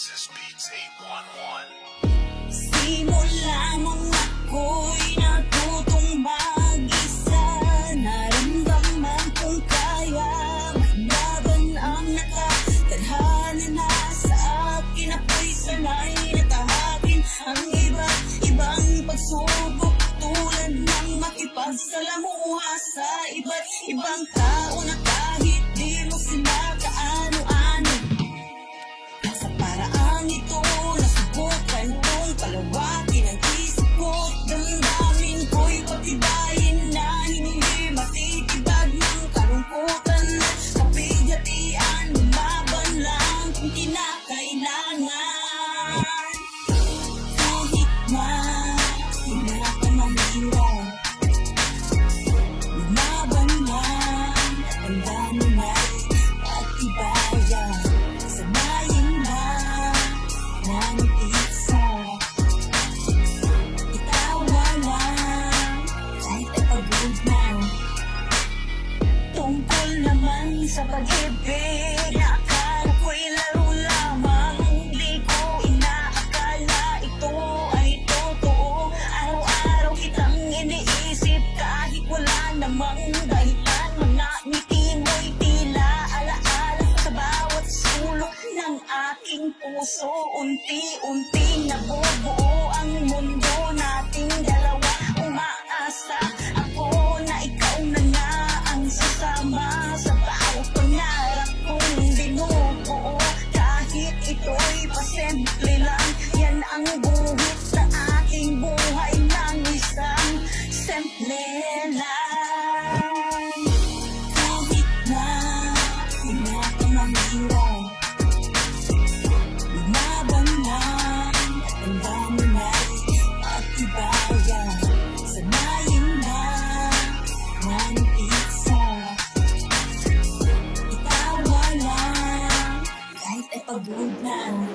Texas Beats 811. Simula nung ako'y natutong mag-isa, naramdaman kong kaya maglaban ang nakatadhana na sa akin. Ako'y sanay na tahakin ang iba't ibang pagsubok, tulad ng makipagsalamuha sa iba't ibang tao na kahit di mo sila kaano-ano. Sa paraang ito, nasubukan kong palawakin ang isip ko, damdamin ko'y patibayin na hindi matitibag ng kalungkutan at kapighatian. Lumaban lang kung kinakailangan, kahit na pinakamahirap. Lumaban lang at ang dami na'y patibayan. Sanayin na ng isa, itawa lang kahit ay pagod na. Tungkol naman sa pag-ibig na akala ko'y laro lamang, di ko inaakala ito ay totoo. Araw-araw kitang iniisip kahit wala namang dahilan. Mga ngiti mo'y tila alaala sa bawat sulok ng aking puso. Unti-unting nabubuo ang mundo nating dalawa. Umaasa ako na ikaw na nga ang sasama sa bawat pangarap kong binubuo. Kahit ito'y pasimple lang, yan ang buhit sa aking buhay ng isang simple lang. Kahit na pinakamahirap, lumaban lang at ang dami na'y patibayan. Sanayin na ng isa, itawa lang kahit ay pagod na.